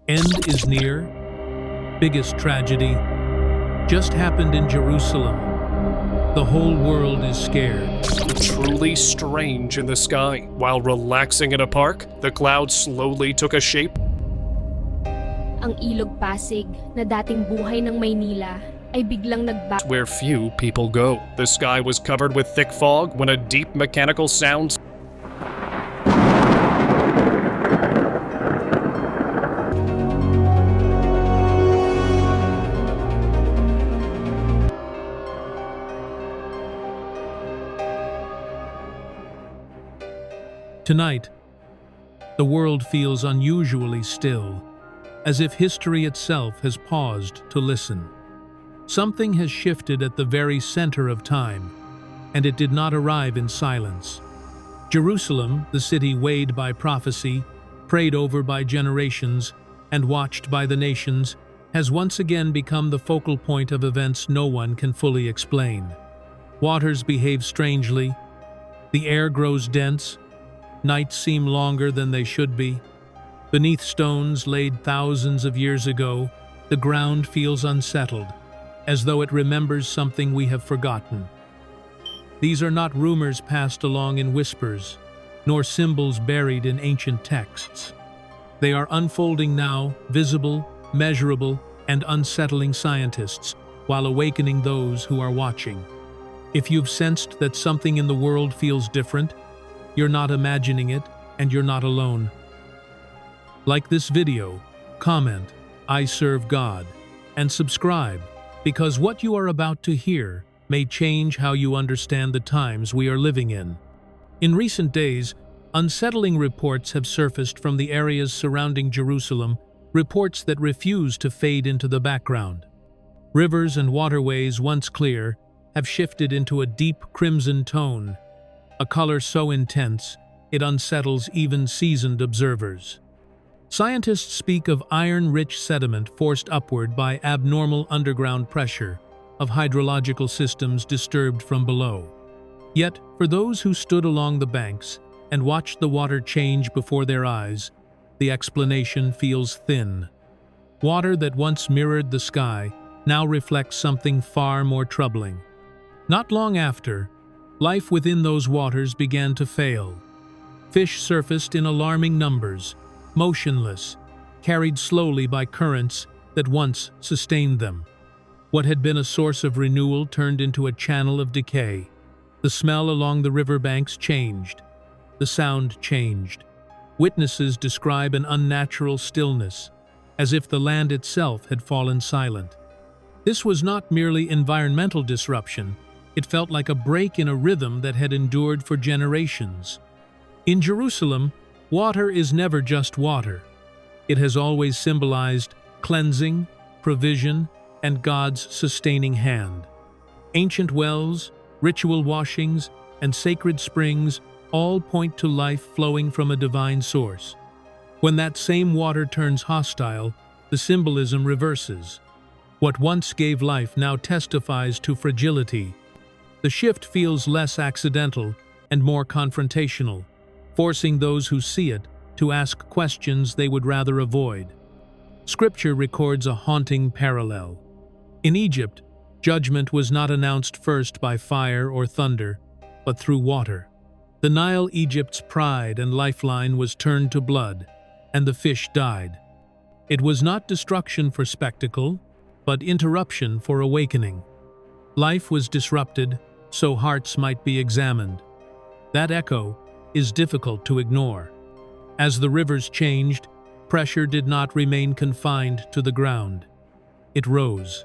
End is near. Biggest tragedy just happened in Jerusalem. The whole world is scared. Truly strange in the sky. While relaxing in a park, the clouds slowly took a shape. Ang ilog Pasig na dating buhay ng Maynila ay biglang nagbago. Where few people go. The sky was covered with thick fog when a deep mechanical sound. Tonight, the world feels unusually still, as if history itself has paused to listen. Something has shifted at the very center of time, and it did not arrive in silence. Jerusalem, the city weighed by prophecy, prayed over by generations, and watched by the nations, has once again become the focal point of events no one can fully explain. Waters behave strangely, the air grows dense, nights seem longer than they should be. Beneath stones laid thousands of years ago, the ground feels unsettled, as though it remembers something we have forgotten. These are not rumors passed along in whispers, nor symbols buried in ancient texts. They are unfolding now, visible, measurable, and unsettling scientists, while awakening those who are watching. If you've sensed that something in the world feels different, you're not imagining it, and you're not alone. Like this video, comment, "I serve God," and subscribe, because what you are about to hear may change how you understand the times we are living in. In recent days, unsettling reports have surfaced from the areas surrounding Jerusalem, reports that refuse to fade into the background. Rivers and waterways, once clear, have shifted into a deep crimson tone, a color so intense it unsettles even seasoned observers. Scientists speak of iron-rich sediment forced upward by abnormal underground pressure, of hydrological systems disturbed from below. Yet, for those who stood along the banks and watched the water change before their eyes, the explanation feels thin. Water that once mirrored the sky now reflects something far more troubling. Not long after, life within those waters began to fail. Fish surfaced in alarming numbers, motionless, carried slowly by currents that once sustained them. What had been a source of renewal turned into a channel of decay. The smell along the riverbanks changed. The sound changed. Witnesses describe an unnatural stillness, as if the land itself had fallen silent. This was not merely environmental disruption. It felt like a break in a rhythm that had endured for generations. In Jerusalem, water is never just water. It has always symbolized cleansing, provision, and God's sustaining hand. Ancient wells, ritual washings, and sacred springs all point to life flowing from a divine source. When that same water turns hostile, the symbolism reverses. What once gave life now testifies to fragility. The shift feels less accidental and more confrontational, forcing those who see it to ask questions they would rather avoid. Scripture records a haunting parallel. In Egypt, judgment was not announced first by fire or thunder, but through water. The Nile, Egypt's pride and lifeline, was turned to blood, and the fish died. It was not destruction for spectacle, but interruption for awakening. Life was disrupted, so hearts might be examined. That echo is difficult to ignore. As the rivers changed, pressure did not remain confined to the ground. It rose.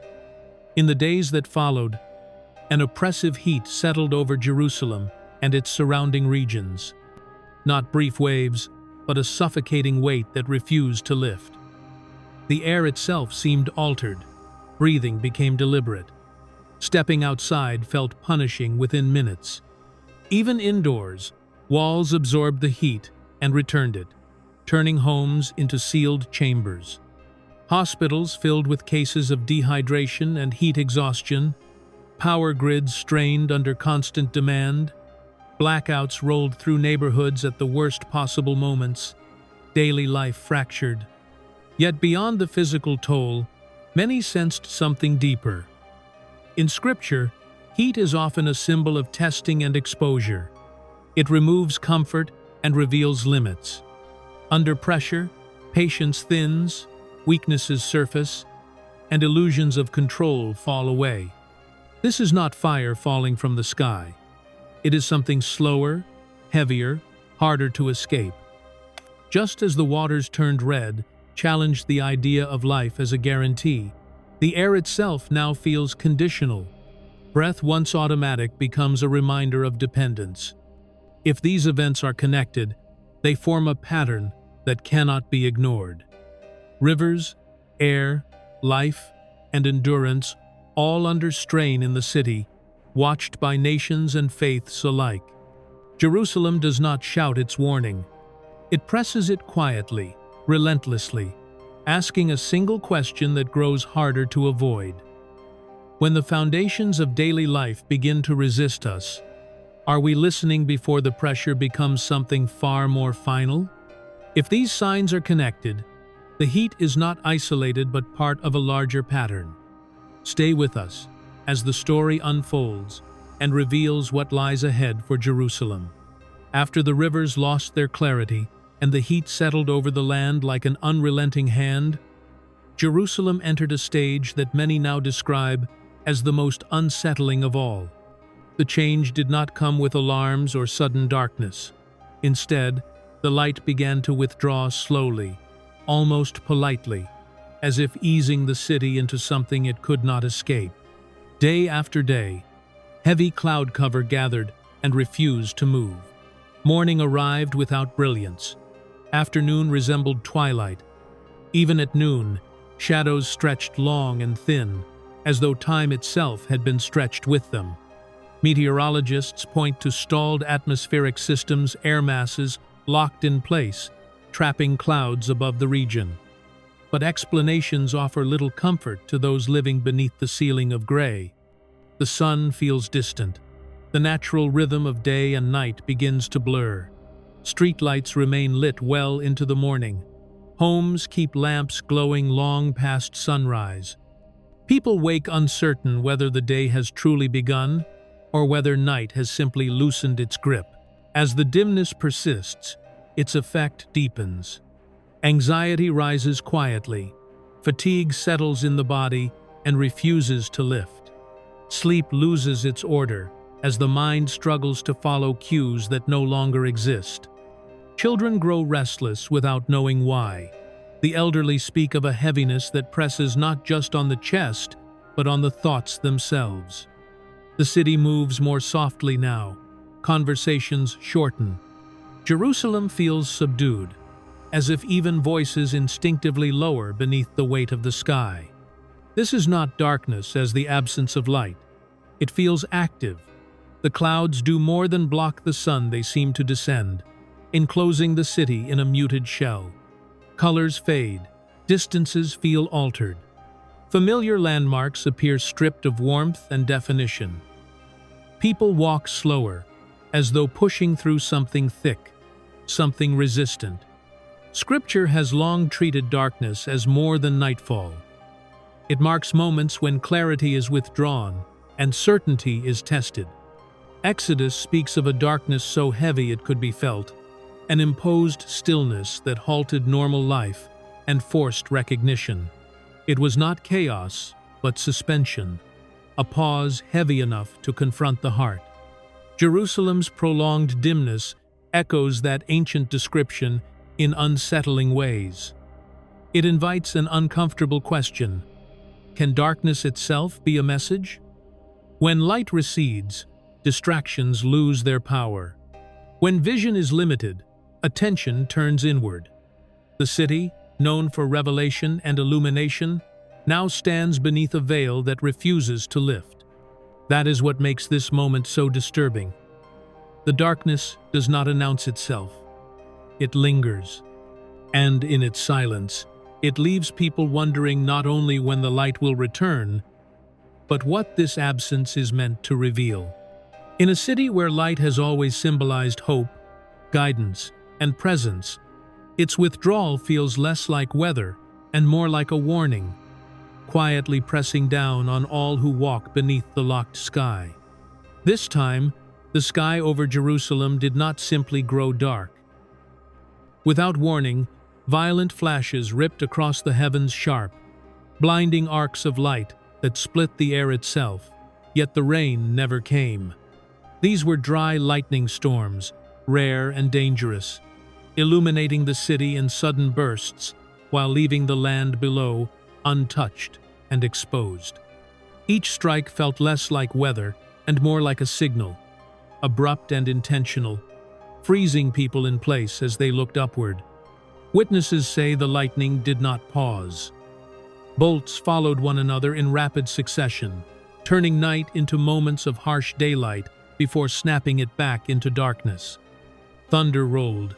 In the days that followed, an oppressive heat settled over Jerusalem and its surrounding regions. Not brief waves, but a suffocating weight that refused to lift. The air itself seemed altered. Breathing became deliberate. Stepping outside felt punishing within minutes. Even indoors, walls absorbed the heat and returned it, turning homes into sealed chambers. Hospitals filled with cases of dehydration and heat exhaustion, power grids strained under constant demand, blackouts rolled through neighborhoods at the worst possible moments, daily life fractured. Yet beyond the physical toll, many sensed something deeper. In Scripture, heat is often a symbol of testing and exposure. It removes comfort and reveals limits. Under pressure, patience thins, weaknesses surface, and illusions of control fall away. This is not fire falling from the sky. It is something slower, heavier, harder to escape. Just as the waters turned red, challenged the idea of life as a guarantee, the air itself now feels conditional. Breath once automatic becomes a reminder of dependence. If these events are connected, they form a pattern that cannot be ignored. Rivers, air, life, and endurance, all under strain in the city, watched by nations and faiths alike. Jerusalem does not shout its warning. It presses it quietly, relentlessly, asking a single question that grows harder to avoid. When the foundations of daily life begin to resist us, are we listening before the pressure becomes something far more final? If these signs are connected, the heat is not isolated but part of a larger pattern. Stay with us as the story unfolds and reveals what lies ahead for Jerusalem. After the rivers lost their clarity and the heat settled over the land like an unrelenting hand, Jerusalem entered a stage that many now describe as the most unsettling of all. The change did not come with alarms or sudden darkness. Instead, the light began to withdraw slowly, almost politely, as if easing the city into something it could not escape. Day after day, heavy cloud cover gathered and refused to move. Morning arrived without brilliance. Afternoon resembled twilight. Even at noon, shadows stretched long and thin, as though time itself had been stretched with them. Meteorologists point to stalled atmospheric systems, air masses locked in place, trapping clouds above the region. But explanations offer little comfort to those living beneath the ceiling of gray. The sun feels distant. The natural rhythm of day and night begins to blur. Streetlights remain lit well into the morning. Homes keep lamps glowing long past sunrise. People wake uncertain whether the day has truly begun or whether night has simply loosened its grip. As the dimness persists, its effect deepens. Anxiety rises quietly. Fatigue settles in the body and refuses to lift. Sleep loses its order as the mind struggles to follow cues that no longer exist. Children grow restless without knowing why. The elderly speak of a heaviness that presses not just on the chest, but on the thoughts themselves. The city moves more softly now. Conversations shorten. Jerusalem feels subdued, as if even voices instinctively lower beneath the weight of the sky. This is not darkness as the absence of light. It feels active. The clouds do more than block the sun, they seem to descend, enclosing the city in a muted shell. Colors fade, distances feel altered. Familiar landmarks appear stripped of warmth and definition. People walk slower, as though pushing through something thick, something resistant. Scripture has long treated darkness as more than nightfall. It marks moments when clarity is withdrawn and certainty is tested. Exodus speaks of a darkness so heavy it could be felt, an imposed stillness that halted normal life and forced recognition. It was not chaos, but suspension, a pause heavy enough to confront the heart. Jerusalem's prolonged dimness echoes that ancient description in unsettling ways. It invites an uncomfortable question. Can darkness itself be a message? When light recedes, distractions lose their power. When vision is limited, attention turns inward. The city, known for revelation and illumination, now stands beneath a veil that refuses to lift. That is what makes this moment so disturbing. The darkness does not announce itself. It lingers. And in its silence, it leaves people wondering not only when the light will return, but what this absence is meant to reveal. In a city where light has always symbolized hope, guidance, and presence, its withdrawal feels less like weather and more like a warning, quietly pressing down on all who walk beneath the locked sky. This time, the sky over Jerusalem did not simply grow dark. Without warning, violent flashes ripped across the heavens sharp, blinding arcs of light that split the air itself, yet the rain never came. These were dry lightning storms, rare and dangerous, illuminating the city in sudden bursts while leaving the land below untouched and exposed. Each strike felt less like weather and more like a signal, abrupt and intentional, freezing people in place as they looked upward. Witnesses say the lightning did not pause. Bolts followed one another in rapid succession, turning night into moments of harsh daylight before snapping it back into darkness. Thunder rolled,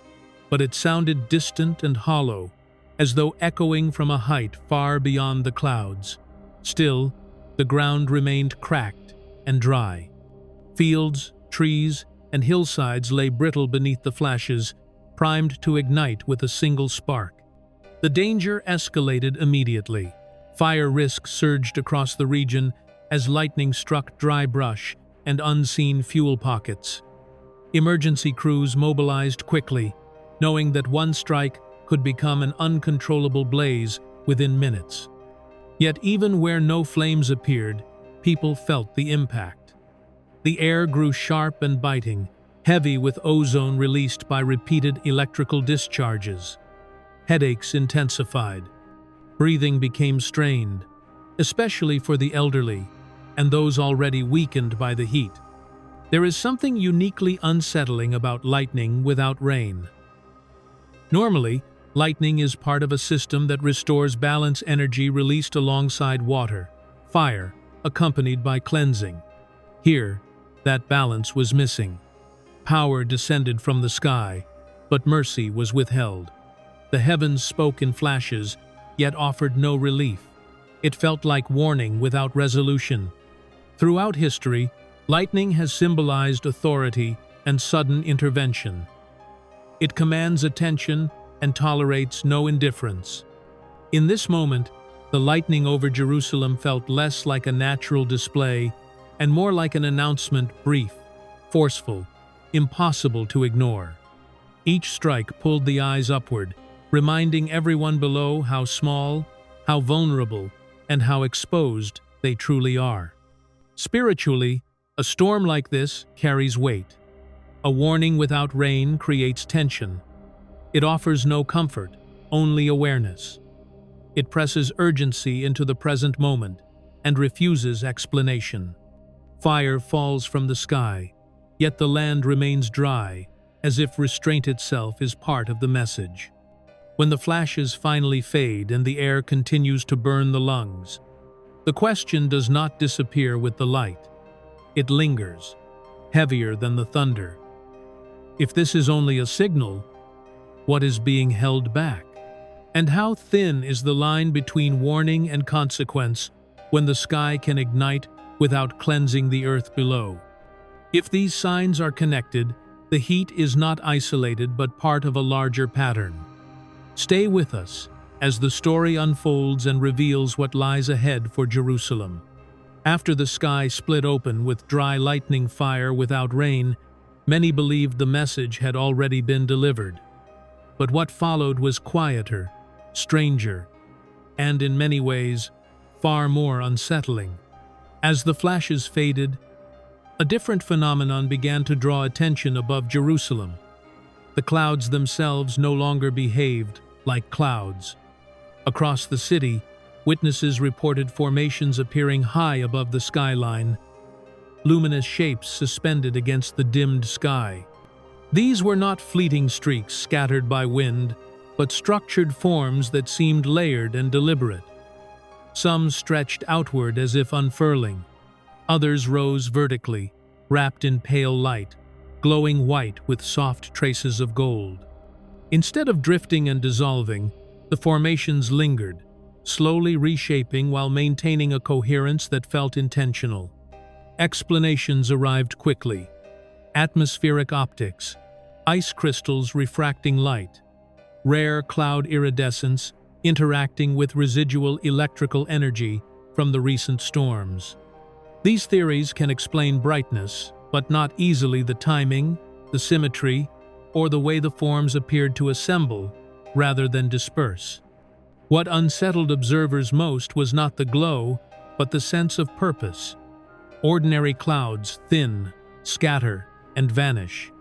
but it sounded distant and hollow, as though echoing from a height far beyond the clouds. Still, the ground remained cracked and dry. Fields, trees, and hillsides lay brittle beneath the flashes, primed to ignite with a single spark. The danger escalated immediately. Fire risk surged across the region as lightning struck dry brush and unseen fuel pockets. Emergency crews mobilized quickly, knowing that one strike could become an uncontrollable blaze within minutes. Yet even where no flames appeared, people felt the impact. The air grew sharp and biting, heavy with ozone released by repeated electrical discharges. Headaches intensified. Breathing became strained, especially for the elderly and those already weakened by the heat. There is something uniquely unsettling about lightning without rain. Normally, lightning is part of a system that restores balance energy released alongside water, fire, accompanied by cleansing. Here, that balance was missing. Power descended from the sky, but mercy was withheld. The heavens spoke in flashes, yet offered no relief. It felt like warning without resolution. Throughout history, lightning has symbolized authority and sudden intervention. It commands attention and tolerates no indifference. In this moment, the lightning over Jerusalem felt less like a natural display and more like an announcement, brief, forceful, impossible to ignore. Each strike pulled the eyes upward, reminding everyone below how small, how vulnerable, and how exposed they truly are. Spiritually, a storm like this carries weight. A warning without rain creates tension. It offers no comfort, only awareness. It presses urgency into the present moment and refuses explanation. Fire falls from the sky, yet the land remains dry, as if restraint itself is part of the message. When the flashes finally fade and the air continues to burn the lungs, the question does not disappear with the light. It lingers, heavier than the thunder. If this is only a signal, what is being held back? And how thin is the line between warning and consequence when the sky can ignite without cleansing the earth below? If these signs are connected, the heat is not isolated but part of a larger pattern. Stay with us as the story unfolds and reveals what lies ahead for Jerusalem. After the sky split open with dry lightning fire without rain, many believed the message had already been delivered. But what followed was quieter, stranger, and in many ways, far more unsettling. As the flashes faded, a different phenomenon began to draw attention above Jerusalem. The clouds themselves no longer behaved like clouds. Across the city, witnesses reported formations appearing high above the skyline, luminous shapes suspended against the dimmed sky. These were not fleeting streaks scattered by wind, but structured forms that seemed layered and deliberate. Some stretched outward as if unfurling. Others rose vertically, wrapped in pale light, glowing white with soft traces of gold. Instead of drifting and dissolving, the formations lingered, slowly reshaping while maintaining a coherence that felt intentional. Explanations arrived quickly. Atmospheric optics, ice crystals refracting light, rare cloud iridescence, interacting with residual electrical energy from the recent storms. These theories can explain brightness, but not easily the timing, the symmetry, or the way the forms appeared to assemble rather than disperse. What unsettled observers most was not the glow, but the sense of purpose. Ordinary clouds thin, scatter, and vanish.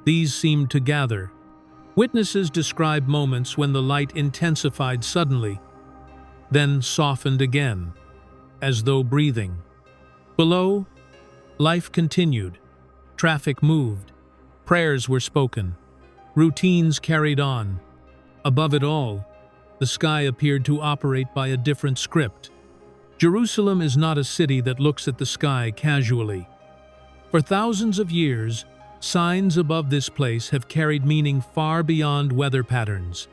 These seemed to gather. Witnesses describe moments when the light intensified suddenly, then softened again, as though breathing. Below, life continued. Traffic moved. Prayers were spoken. Routines carried on. Above it all, the sky appeared to operate by a different script. Jerusalem is not a city that looks at the sky casually. For thousands of years, signs above this place have carried meaning far beyond weather patterns.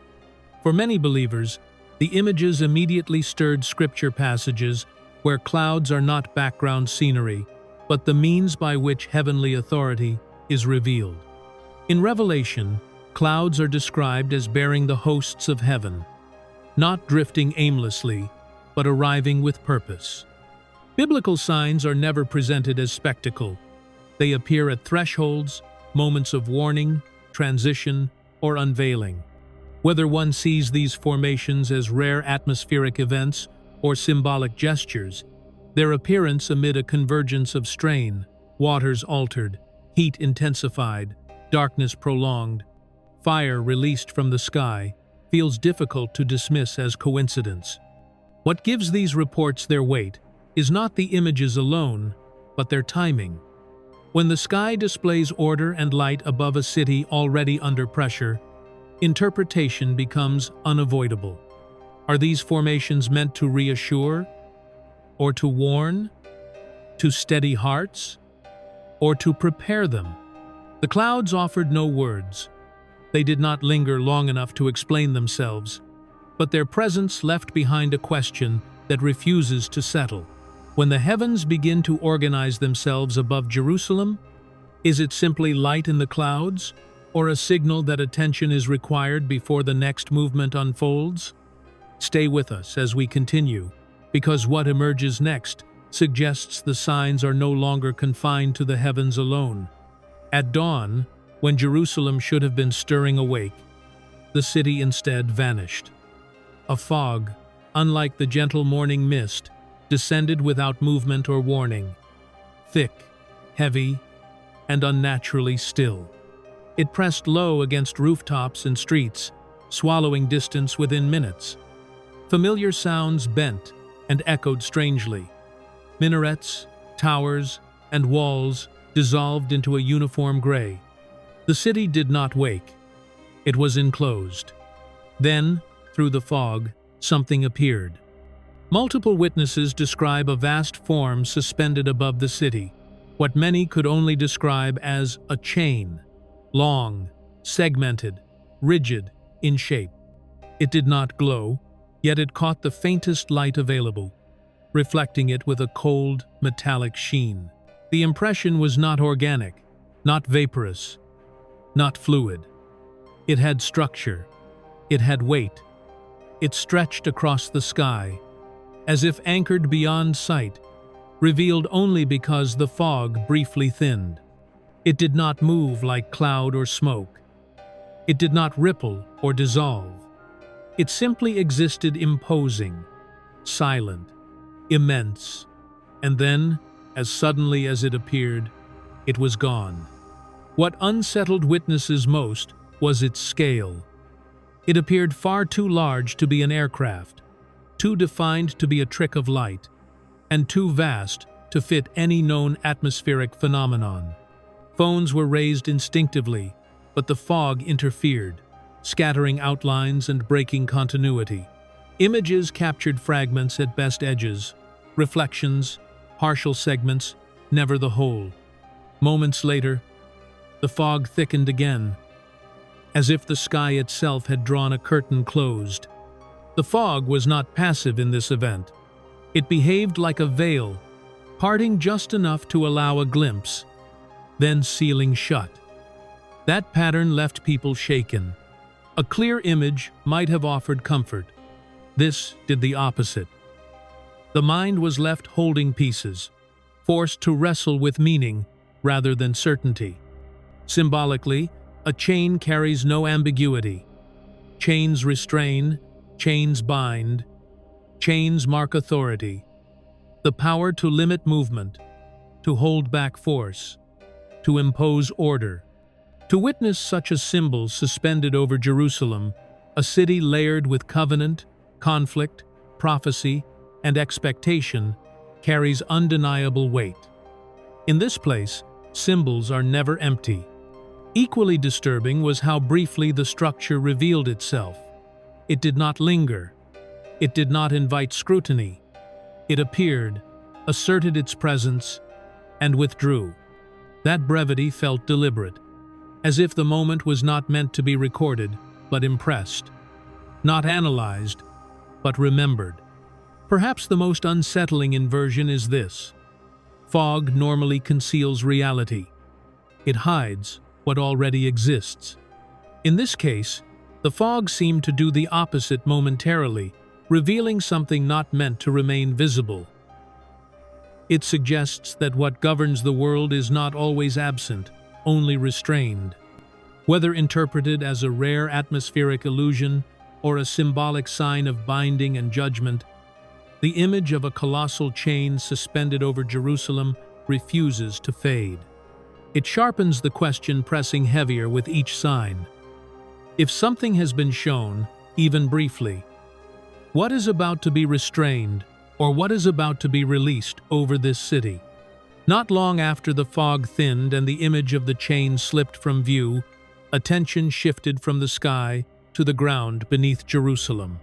For many believers, the images immediately stirred scripture passages where clouds are not background scenery, but the means by which heavenly authority is revealed. In Revelation, clouds are described as bearing the hosts of heaven, not drifting aimlessly, but arriving with purpose. Biblical signs are never presented as spectacle. They appear at thresholds, moments of warning, transition, or unveiling. Whether one sees these formations as rare atmospheric events or symbolic gestures, their appearance amid a convergence of strain, waters altered, heat intensified, darkness prolonged, fire released from the sky, feels difficult to dismiss as coincidence. What gives these reports their weight is not the images alone, but their timing. When the sky displays order and light above a city already under pressure, interpretation becomes unavoidable. Are these formations meant to reassure? Or to warn? To steady hearts? Or to prepare them? The clouds offered no words. They did not linger long enough to explain themselves, but their presence left behind a question that refuses to settle. When the heavens begin to organize themselves above Jerusalem, is it simply light in the clouds, or a signal that attention is required before the next movement unfolds? Stay with us as we continue, because what emerges next suggests the signs are no longer confined to the heavens alone. At dawn, when Jerusalem should have been stirring awake, the city instead vanished. A fog, unlike the gentle morning mist, descended without movement or warning, thick, heavy, and unnaturally still. It pressed low against rooftops and streets, swallowing distance within minutes. Familiar sounds bent and echoed strangely. Minarets, towers, and walls dissolved into a uniform gray. The city did not wake. It was enclosed. Then, through the fog, something appeared. Multiple witnesses describe a vast form suspended above the city, what many could only describe as a chain, long, segmented, rigid in shape. It did not glow, yet it caught the faintest light available, reflecting it with a cold, metallic sheen. The impression was not organic, not vaporous, not fluid. It had structure. It had weight. It stretched across the sky, as if anchored beyond sight, revealed only because the fog briefly thinned. It did not move like cloud or smoke. It did not ripple or dissolve. It simply existed imposing, silent, immense, and then, as suddenly as it appeared, it was gone. What unsettled witnesses most was its scale. It appeared far too large to be an aircraft, too defined to be a trick of light, and too vast to fit any known atmospheric phenomenon. Phones were raised instinctively, but the fog interfered, scattering outlines and breaking continuity. Images captured fragments at best edges, reflections, partial segments, never the whole. Moments later, the fog thickened again, as if the sky itself had drawn a curtain closed. The fog was not passive in this event. It behaved like a veil, parting just enough to allow a glimpse, then sealing shut. That pattern left people shaken. A clear image might have offered comfort, This did the opposite. The mind was left holding pieces, forced to wrestle with meaning rather than certainty. Symbolically, a chain carries no ambiguity. Chains restrain, chains bind, chains mark authority. The power to limit movement, to hold back force, to impose order. To witness such a symbol suspended over Jerusalem, a city layered with covenant, conflict, prophecy, and expectation, carries undeniable weight. In this place, symbols are never empty. Equally disturbing was how briefly the structure revealed itself. It did not linger. It did not invite scrutiny. It appeared, asserted its presence, and withdrew. That brevity felt deliberate, as if the moment was not meant to be recorded, but impressed. Not analyzed, but remembered. Perhaps the most unsettling inversion is this. Fog normally conceals reality. It hides what already exists. In this case, the fog seemed to do the opposite momentarily, revealing something not meant to remain visible. It suggests that what governs the world is not always absent, only restrained. Whether interpreted as a rare atmospheric illusion or a symbolic sign of binding and judgment, the image of a colossal chain suspended over Jerusalem refuses to fade. It sharpens the question, pressing heavier with each sign. If something has been shown, even briefly, what is about to be restrained, or what is about to be released over this city? Not long after the fog thinned and the image of the chain slipped from view, attention shifted from the sky to the ground beneath Jerusalem.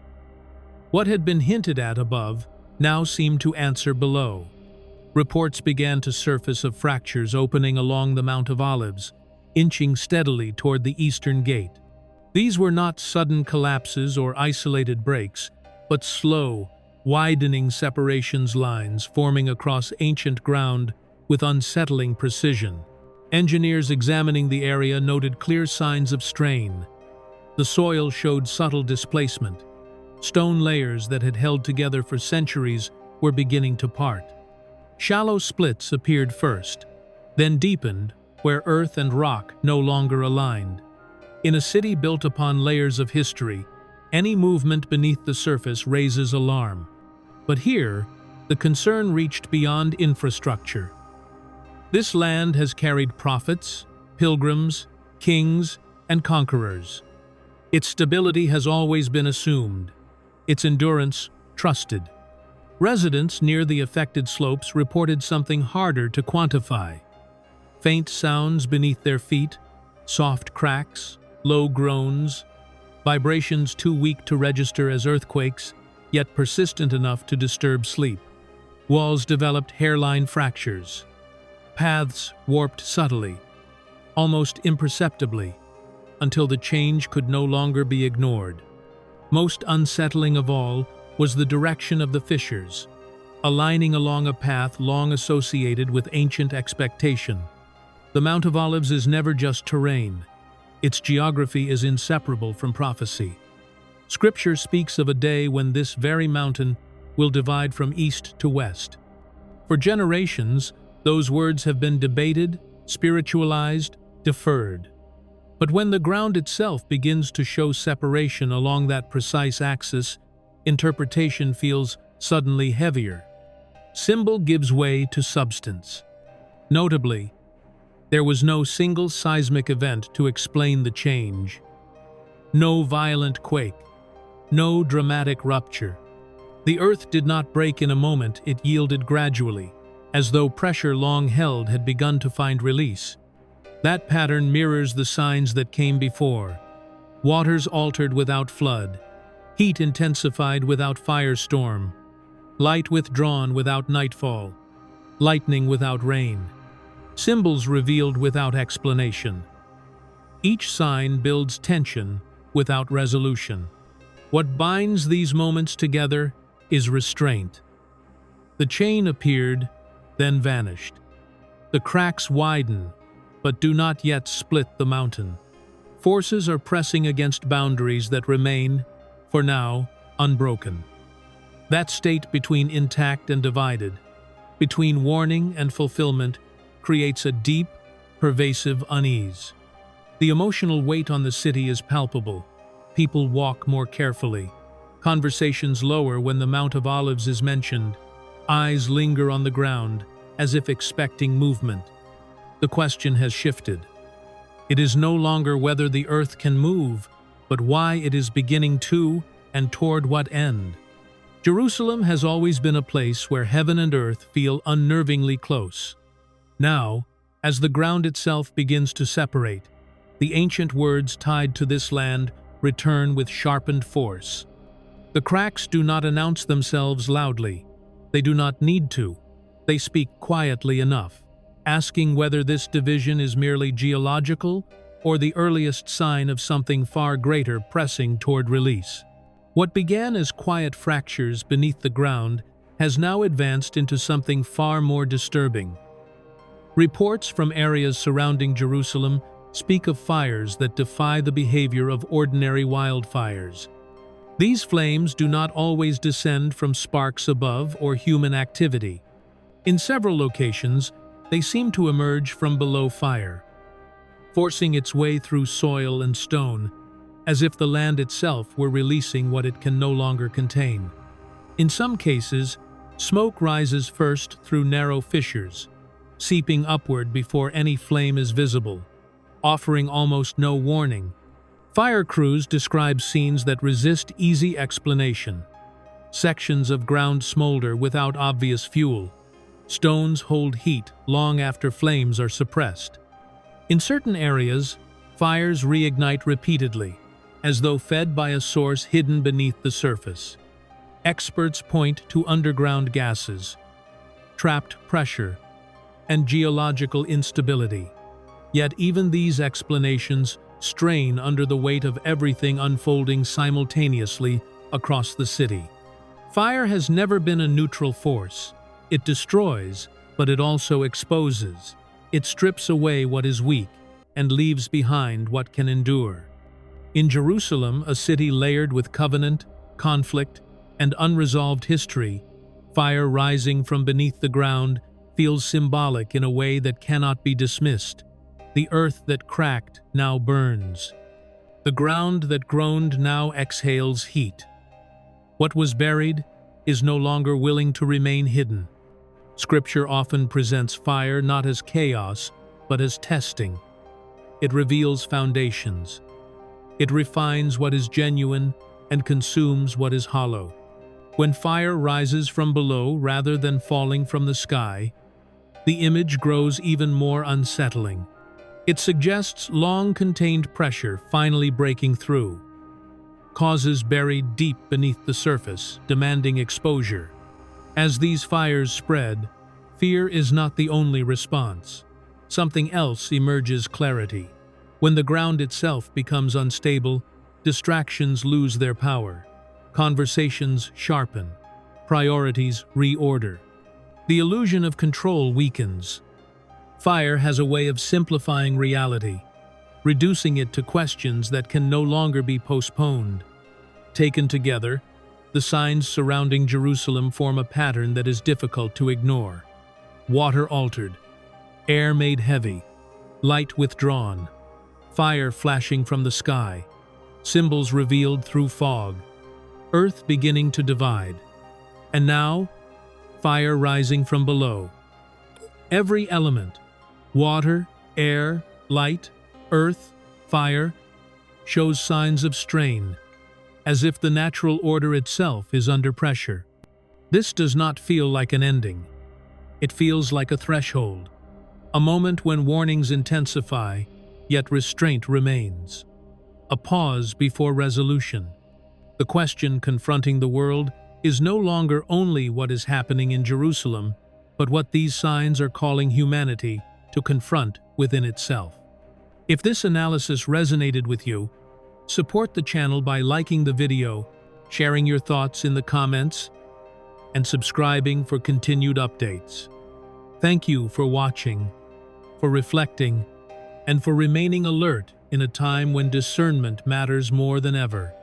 What had been hinted at above now seemed to answer below. Reports began to surface of fractures opening along the Mount of Olives, inching steadily toward the eastern gate. These were not sudden collapses or isolated breaks, but slow, widening separations lines forming across ancient ground with unsettling precision. Engineers examining the area noted clear signs of strain. The soil showed subtle displacement. Stone layers that had held together for centuries were beginning to part. Shallow splits appeared first, then deepened where earth and rock no longer aligned. In a city built upon layers of history, any movement beneath the surface raises alarm. But here, the concern reached beyond infrastructure. This land has carried prophets, pilgrims, kings, and conquerors. Its stability has always been assumed, its endurance trusted. Residents near the affected slopes reported something harder to quantify. Faint sounds beneath their feet, soft cracks, low groans, vibrations too weak to register as earthquakes, yet persistent enough to disturb sleep. Walls developed hairline fractures. Paths warped subtly, almost imperceptibly, until the change could no longer be ignored. Most unsettling of all was the direction of the fissures, aligning along a path long associated with ancient expectation. The Mount of Olives is never just terrain. Its geography is inseparable from prophecy. Scripture speaks of a day when this very mountain will divide from east to west. For generations, those words have been debated, spiritualized, deferred. But when the ground itself begins to show separation along that precise axis, interpretation feels suddenly heavier. Symbol gives way to substance. Notably, there was no single seismic event to explain the change. No violent quake. No dramatic rupture. The earth did not break in a moment, it yielded gradually, as though pressure long held had begun to find release. That pattern mirrors the signs that came before. Waters altered without flood. Heat intensified without firestorm. Light withdrawn without nightfall. Lightning without rain. Symbols revealed without explanation. Each sign builds tension without resolution. What binds these moments together is restraint. The chain appeared, then vanished. The cracks widen, but do not yet split the mountain. Forces are pressing against boundaries that remain, for now, unbroken. That state between intact and divided, between warning and fulfillment, creates a deep, pervasive unease. The emotional weight on the city is palpable. People walk more carefully. Conversations lower when the Mount of Olives is mentioned. Eyes linger on the ground, as if expecting movement. The question has shifted. It is no longer whether the earth can move, but why it is beginning to, and toward what end. Jerusalem has always been a place where heaven and earth feel unnervingly close. Now, as the ground itself begins to separate, the ancient words tied to this land return with sharpened force. The cracks do not announce themselves loudly. They do not need to. They speak quietly enough, asking whether this division is merely geological or the earliest sign of something far greater pressing toward release. What began as quiet fractures beneath the ground has now advanced into something far more disturbing. Reports from areas surrounding Jerusalem speak of fires that defy the behavior of ordinary wildfires. These flames do not always descend from sparks above or human activity. In several locations, they seem to emerge from below fire, forcing its way through soil and stone, as if the land itself were releasing what it can no longer contain. In some cases, smoke rises first through narrow fissures, seeping upward before any flame is visible, offering almost no warning. Fire crews describe scenes that resist easy explanation. Sections of ground smolder without obvious fuel. Stones hold heat long after flames are suppressed. In certain areas, fires reignite repeatedly, as though fed by a source hidden beneath the surface. Experts point to underground gases, trapped pressure, and geological instability. Yet even these explanations strain under the weight of everything unfolding simultaneously across the city. Fire has never been a neutral force. It destroys, but it also exposes. It strips away what is weak and leaves behind what can endure. In Jerusalem, a city layered with covenant, conflict, and unresolved history, fire rising from beneath the ground feels symbolic in a way that cannot be dismissed. The earth that cracked now burns. The ground that groaned now exhales heat. What was buried is no longer willing to remain hidden. Scripture often presents fire not as chaos, but as testing. It reveals foundations. It refines what is genuine and consumes what is hollow. When fire rises from below rather than falling from the sky, the image grows even more unsettling. It suggests long-contained pressure finally breaking through, causes buried deep beneath the surface, demanding exposure. As these fires spread, fear is not the only response. Something else emerges clarity. When the ground itself becomes unstable, distractions lose their power. Conversations sharpen. Priorities reorder. The illusion of control weakens. Fire has a way of simplifying reality, reducing it to questions that can no longer be postponed. Taken together, the signs surrounding Jerusalem form a pattern that is difficult to ignore. Water altered, air made heavy, light withdrawn, fire flashing from the sky, symbols revealed through fog, earth beginning to divide. And now, fire rising from below. Every element, water, air, light, earth, fire, shows signs of strain, as if the natural order itself is under pressure. This does not feel like an ending. It feels like a threshold, a moment when warnings intensify, yet restraint remains. A pause before resolution. The question confronting the world is no longer only what is happening in Jerusalem, but what these signs are calling humanity to confront within itself. If this analysis resonated with you, support the channel by liking the video, sharing your thoughts in the comments, and subscribing for continued updates. Thank you for watching, for reflecting, and for remaining alert in a time when discernment matters more than ever.